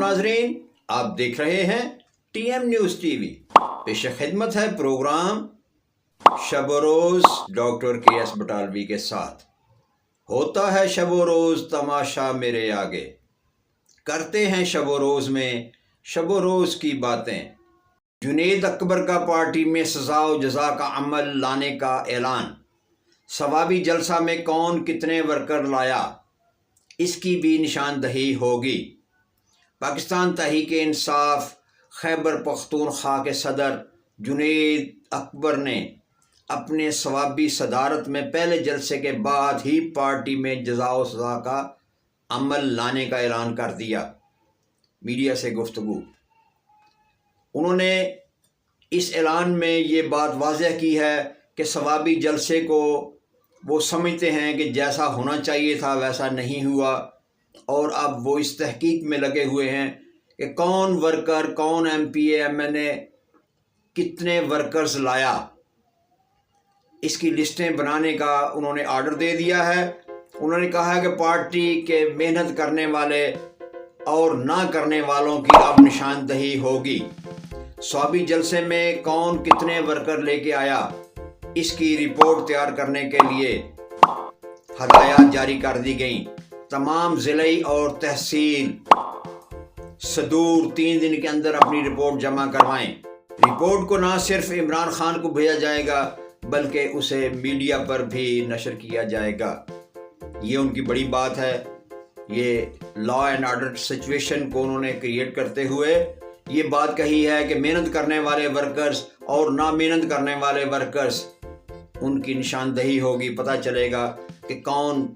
नाजरीन, आप देख रहे हैं TM न्यूज़ TV। पेश खिदमत है प्रोग्राम शब रोज़ डॉक्टर KS बटालवी के साथ। होता है शब रोज़ तमाशा मेरे आगे, करते हैं शब रोज़ में शब रोज़ की बातें। जुनैद अकबर का पार्टी में सज़ा व जज़ा का अमल लाने का ऐलान। सवाबी जलसा में कौन कितने वर्कर लाया, इसकी भी निशानदही होगी। पाकिस्तान तहरीक इंसाफ खैबर पख्तूनख्वा के सदर जुनैद अकबर ने अपने सवाबी सदारत में पहले जलसे के बाद ही पार्टी में जज़ा व सज़ा का अमल लाने का ऐलान कर दिया। मीडिया से गुफ्तगू उन्होंने इस ऐलान में ये बात वाज़ह की है कि सवाबी जलसे को वो समझते हैं कि जैसा होना चाहिए था वैसा नहीं हुआ, और अब वो इस तहकीक में लगे हुए हैं कि कौन वर्कर, कौन MPA MNA कितने वर्कर्स लाया। इसकी लिस्टें बनाने का उन्होंने आर्डर दे दिया है। उन्होंने कहा है कि पार्टी के मेहनत करने वाले और ना करने वालों की अब निशानदही होगी। सवाबी जलसे में कौन कितने वर्कर लेके आया, इसकी रिपोर्ट तैयार करने के लिए हदायत जारी कर दी गई। तमाम ज़िले और तहसील सदूर 3 दिन के अंदर अपनी रिपोर्ट जमा करवाएं। रिपोर्ट को ना सिर्फ इमरान खान को भेजा जाएगा बल्कि उसे मीडिया पर भी नशर किया जाएगा। ये उनकी बड़ी बात है। ये लॉ एंड ऑर्डर सिचुएशन को उन्होंने क्रिएट करते हुए ये बात कही है कि मेहनत करने वाले वर्कर्स और ना मेहनत करने वाले वर्कर्स, उनकी निशानदही होगी। पता चलेगा कि कौन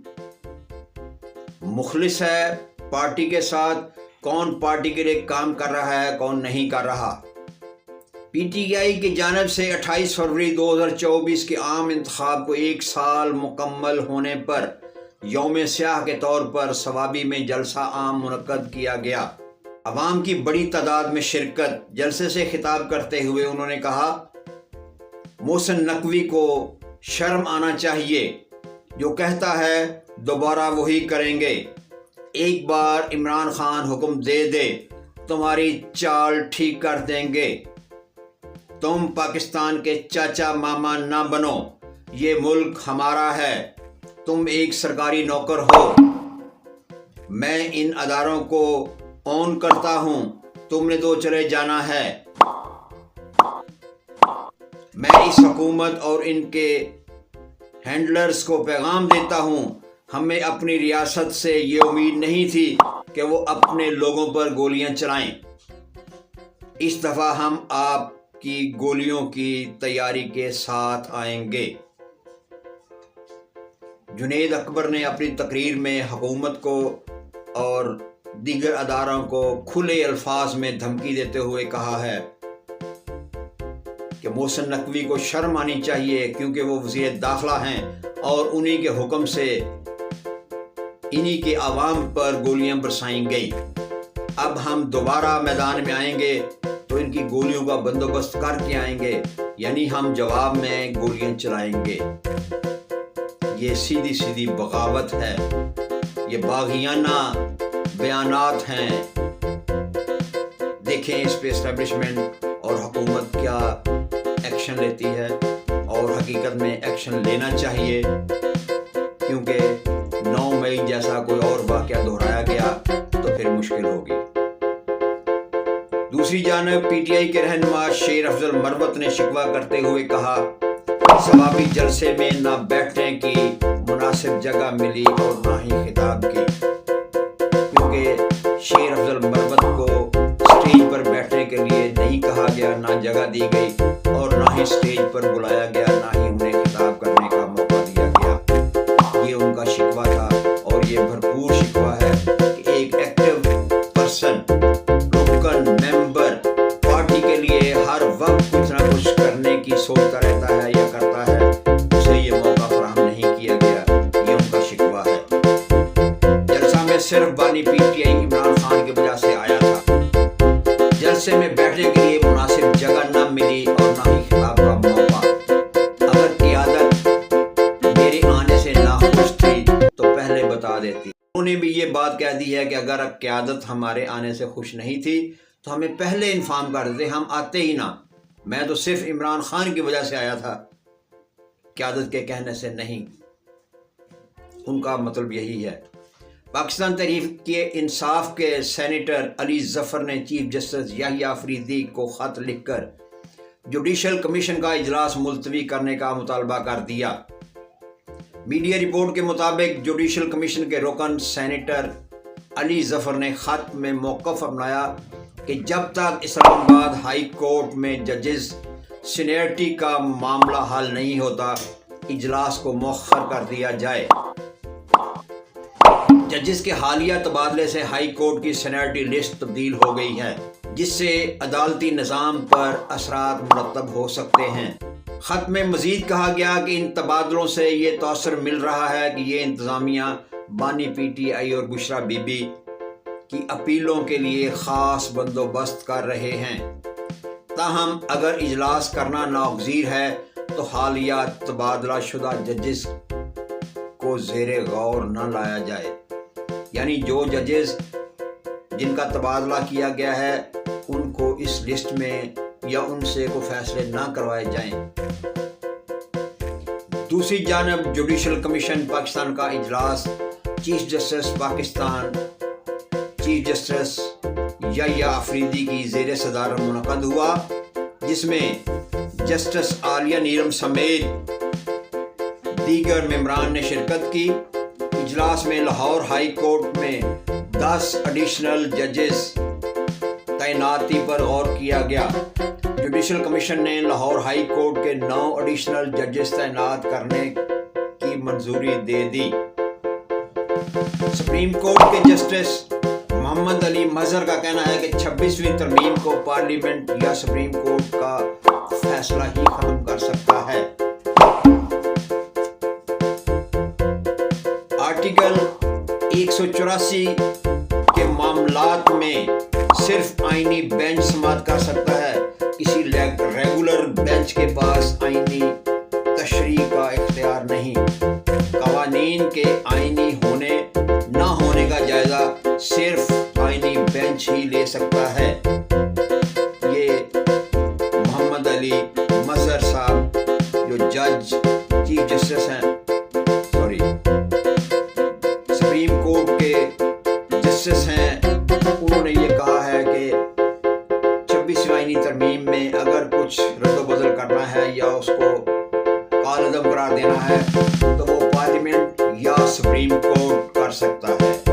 मुखलिस है पार्टी के साथ, कौन पार्टी के लिए काम कर रहा है, कौन नहीं कर रहा। PTI की जानिब से 28 फरवरी 2024 के आम इंतखाब को 1 साल मुकम्मल होने पर यौम स्याह के तौर पर सवाबी में जलसा आम मुनक्कद किया गया। अवाम की बड़ी तादाद में शिरकत। जलसे से खिताब करते हुए उन्होंने कहा, मोहसिन नकवी को शर्म आना चाहिए जो कहता है दोबारा वही करेंगे। एक बार इमरान खान हुक्म दे दे तुम्हारी चाल ठीक कर देंगे। तुम पाकिस्तान के चाचा मामा ना बनो, ये मुल्क हमारा है, तुम एक सरकारी नौकर हो। मैं इन अदारों को ऑन करता हूं, तुमने तो चले जाना है। मैं इस हुकूमत और इनके हैंडलर्स को पैगाम देता हूं, हमें अपनी रियासत से ये उम्मीद नहीं थी कि वो अपने लोगों पर गोलियां चलाएं। इस दफ़ा हम आपकी गोलियों की तैयारी के साथ आएंगे। जुनैद अकबर ने अपनी तकरीर में हुकूमत को और दीगर अदारों को खुले अल्फाज में धमकी देते हुए कहा है कि मोहसिन नकवी को शर्म आनी चाहिए, क्योंकि वो वज़ीर दाखिला हैं और उन्हीं के हुक्म से इन्हीं के आवाम पर गोलियां बरसाई गई। अब हम दोबारा मैदान में आएंगे तो इनकी गोलियों का बंदोबस्त करके आएंगे, यानी हम जवाब में गोलियां चलाएंगे। ये सीधी सीधी बगावत है, ये बागियाना बयानात हैं। देखें इस पे एस्टेब्लिशमेंट और हुकूमत क्या एक्शन लेती है, और हकीकत में एक्शन लेना चाहिए, क्योंकि 9 मई जैसा कोई और वाक़या दोहराया गया तो फिर मुश्किल होगी। दूसरी जानब PTI के रहनुमा शेर अफजल मरवत ने शिकवा करते हुए कहा, सवाबी जलसे में ना बैठने की मुनासिब जगह मिली और ना ही खिताब की, क्योंकि शेर अफजल मरवत को स्टेज पर बैठने के लिए नहीं कहा गया, ना जगह दी गई और ना ही स्टेज पर बुलाया गया, ना ही उन्हें खिताब करने का मौका दिया गया। ये उनका शिकवा था, और ये भरपूर शिकवा है कि एक एक्टिव पर्सन, रुकन मेंबर पार्टी के लिए हर वक्त कुछ ना कुछ करने की सोचता रहता है या करता है, उसे ये मौका फराहम नहीं किया गया। ये उनका शिकवा है। जलसा में सिर्फ बानी PTI इमरान खान की वजह से आया था। जलसे में बैठने के लिए मुनासिब जगह न मिली और ना ही खिताब का मौका। अगर क़ियादत मेरे आने से नाखुश थी तो पहले बता देती। انہیں بھی یہ بات کہہ دی ہے کہ اگر قیادت ہمارے آنے سے خوش نہیں تھی تو ہمیں پہلے انفارم کر دیتے، ہم آتے ہی نہ، میں تو صرف عمران خان کی وجہ سے آیا تھا، قیادت کے کہنے سے نہیں۔ ان کا مطلب یہی ہے۔ پاکستان تحریک انصاف کے سینیٹر علی ظفر نے چیف جسٹس یحییٰ آفریدی کو خط لکھ کر جوڈیشل کمیشن کا اجلاس ملتوی کرنے کا مطالبہ کر دیا۔ میڈیا رپورٹ کے مطابق جوڈیشل کمیشن کے رکن سینیٹر علی ظفر نے خط میں موقف اپنایا کہ جب تک اسلام آباد ہائی کورٹ میں ججز سینیئرٹی کا معاملہ حل نہیں ہوتا، اجلاس کو مؤخر کر دیا جائے۔ ججز کے حالیہ تبادلے سے ہائی کورٹ کی سینیئرٹی لسٹ تبدیل ہو گئی ہے، جس سے عدالتی نظام پر اثرات مرتب ہو سکتے ہیں۔ خط میں مزید کہا گیا کہ ان تبادلوں سے یہ تاثر مل رہا ہے کہ یہ انتظامیہ بانی پی ٹی آئی اور بشرا بی بی کی اپیلوں کے لیے خاص بندوبست کر رہے ہیں۔ تاہم اگر اجلاس کرنا ناگزیر ہے تو حالیہ تبادلہ شدہ ججز کو زیر غور نہ لایا جائے، یعنی جو ججز جن کا تبادلہ کیا گیا ہے ان کو اس لسٹ میں یا ان سے کوئی فیصلے نہ کروائے جائیں۔ دوسری جانب جوڈیشل کمیشن پاکستان کا اجلاس chief justice Pakistan chief justice Yahya Afridi کی زیر صدارت منعقد ہوا، جس میں جسٹس عالیہ نیلم سمیت دیگر ممبران نے شرکت کی۔ اجلاس میں لاہور ہائی کورٹ میں 10 ایڈیشنل ججز تعیناتی پر غور کیا گیا۔ جوڈیشل کمیشن نے لاہور ہائی کورٹ کے 9 ایڈیشنل ججز تعینات کرنے کی منظوری دے دی۔ سپریم کورٹ کے جسٹس محمد علی مظہر کا کہنا ہے کہ 26ویں ترمیم کو پارلیمنٹ یا سپریم کورٹ کا فیصلہ ہی ختم کر سکتا ہے۔ آرٹیکل 184 کے معاملات میں صرف آئینی بینچ سماعت کر سکتا ہے، کسی ریگولر بینچ کے پاس آئینی تشریح کا اختیار نہیں۔ قوانین کے آئینی ہونے نہ ہونے کا جائزہ صرف آئینی بینچ ہی لے سکتا ہے۔ یہ محمد علی مظہر صاحب جو جج چیف جسٹس ہیں سپریم کورٹ کے جسٹس ہیں، انہوں نے یہ کہا ہے کہ 26ویں آئینی ترمیم میں اگر کچھ رد و بدل کرنا ہے یا اس کو کالعدم قرار دینا ہے تو وہ پارلیمنٹ یا سپریم کورٹ کر سکتا ہے۔